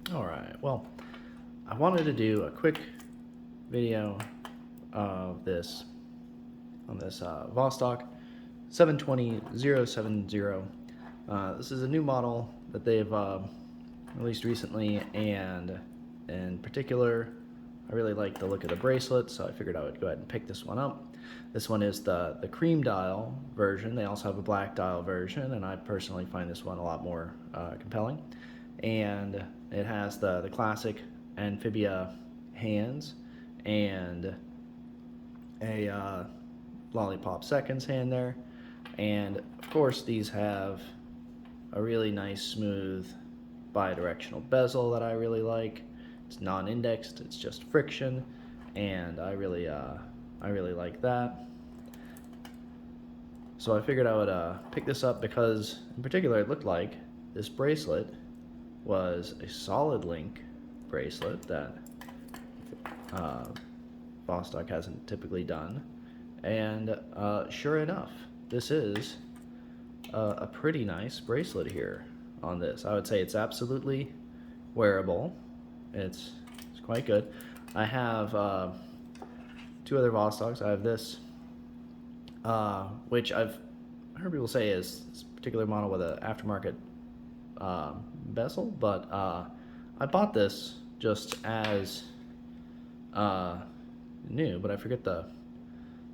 Alright, well, I wanted to do a quick video of this on this Vostok 720070. This is a new model that they've released recently, and in particular, I really like the look of the bracelet, so I figured I would go ahead and pick this one up. This one is the cream dial version. They also have a black dial version, and I personally find this one a lot more compelling. And it has the classic amphibia hands and a lollipop seconds hand there. And of course, these have a really nice, smooth, bi-directional bezel that I really like. It's non-indexed, it's just friction, and I really like that. So I figured I would pick this up because, in particular, it looked like this bracelet was a solid link bracelet that uh, Vostok hasn't typically done. And sure enough, this is a pretty nice bracelet here on this. I would say it's absolutely wearable. It's quite good. I have two other Vostoks. I have this, which I've heard people say is this particular model with an aftermarket bezel, but I bought this just as new, but I forget the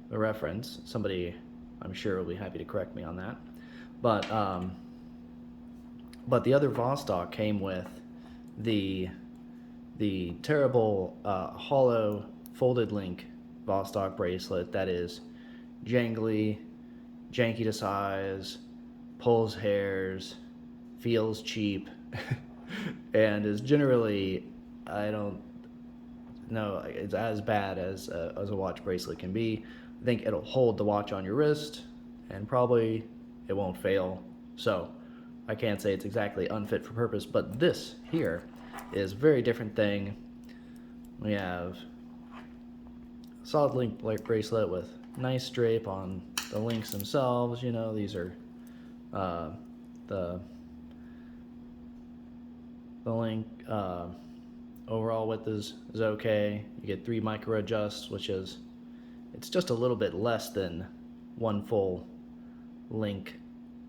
reference. Somebody, I'm sure, will be happy to correct me on that. But the other Vostok came with the terrible hollow folded link Vostok bracelet that is jangly, janky to size, pulls hairs, feels cheap, and is generally, I don't know, it's as bad as a watch bracelet can be. I think it'll hold the watch on your wrist, and probably it won't fail. So I can't say it's exactly unfit for purpose, but this here is a very different thing. We have a solid link bracelet with nice drape on the links themselves. You know, these are the link overall width is okay. You get 3 micro adjusts, which is, it's just a little bit less than one full link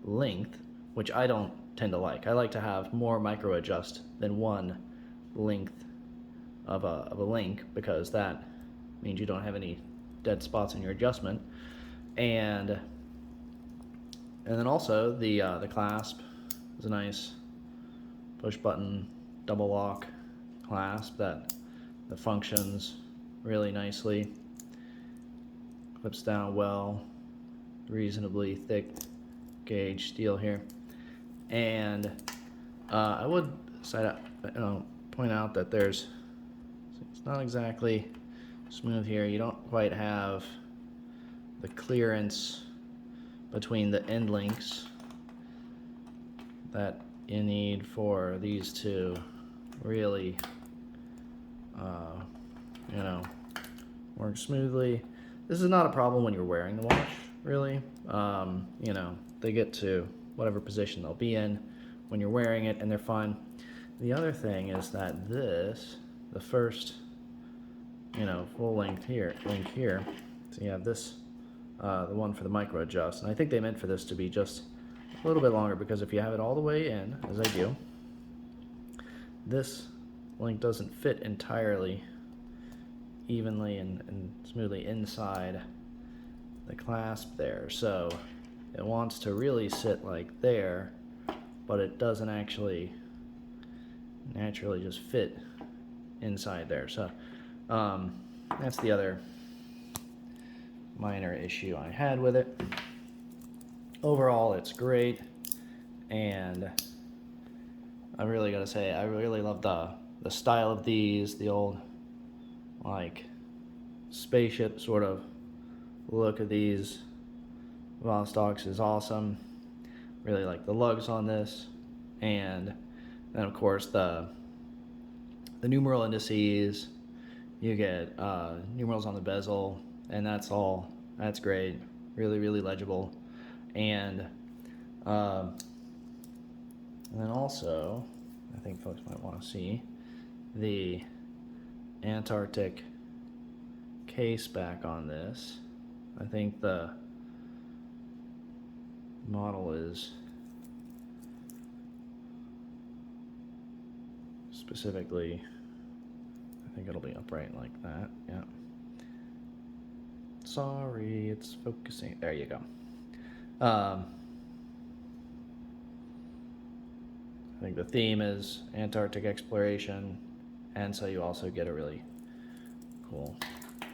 length, which I don't tend to like. I like to have more micro adjust than one length of a link, because that means you don't have any dead spots in your adjustment. And then also the clasp is a nice push button double lock clasp that functions really nicely. Clips down well, reasonably thick gauge steel here. And I would point out that it's not exactly smooth here. You don't quite have the clearance between the end links that you need for these to really work smoothly. This is not a problem when you're wearing the watch, really. They get to whatever position they'll be in when you're wearing it, and they're fine. The other thing is that the first, full length here, so you have this, the one for the micro adjust, and I think they meant for this to be just a little bit longer, because if you have it all the way in, as I do, this link doesn't fit entirely evenly and smoothly inside the clasp there. So it wants to really sit like there, but it doesn't actually naturally just fit inside there. So that's the other minor issue I had with it. Overall, it's great, and I really gotta say, I really love the style of these. The old, like, spaceship sort of look of these Vostoks is awesome. Really like the lugs on this, and then of course the numeral indices. You get numerals on the bezel, and that's great. Really legible. And then also I think folks might want to see the Antarctic case back on this. I think the model is specifically, I think it'll be upright like that. Yeah. Sorry, it's focusing. There you go. I think the theme is Antarctic exploration, and so you also get a really cool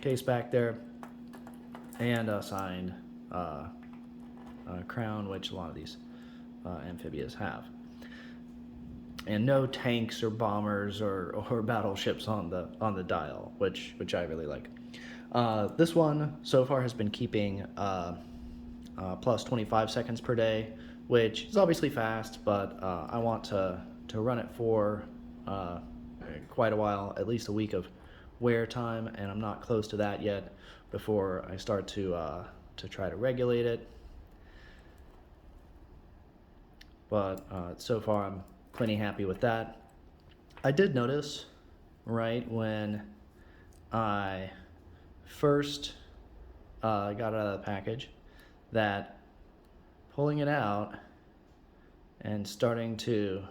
case back there, and a signed crown, which a lot of these amphibious have. And no tanks or bombers or battleships on the dial, which I really like. This one so far has been keeping plus 25 seconds per day, which is obviously fast, but I want to run it for quite a while, at least a week of wear time, and I'm not close to that yet before I start to try to regulate it. But so far I'm plenty happy with that. I did notice right when I first got it out of the package that pulling it out and starting to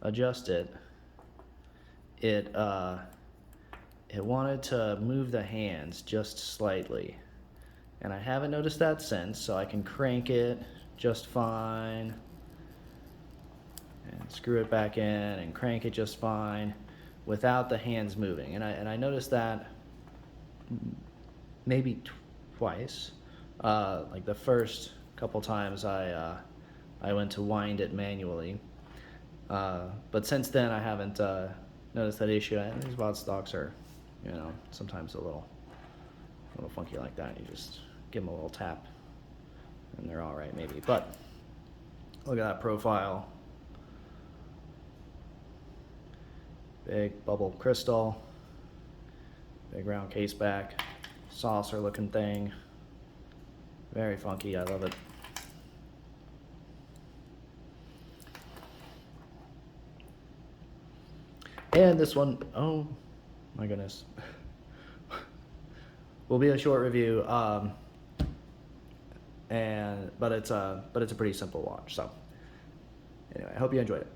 adjust it, it wanted to move the hands just slightly, and I haven't noticed that since, so I can crank it just fine and screw it back in and crank it just fine without the hands moving. And I noticed that maybe twice. Like the first couple times I went to wind it manually, but since then I haven't noticed that issue. And these Vostoks are, sometimes a little funky like that. You just give them a little tap and they're all right maybe. But look at that profile. Big bubble crystal, big round case back, saucer looking thing. Very funky, I love it. And this one, oh my goodness, will be a short review, but it's a pretty simple watch. So anyway, I hope you enjoyed it.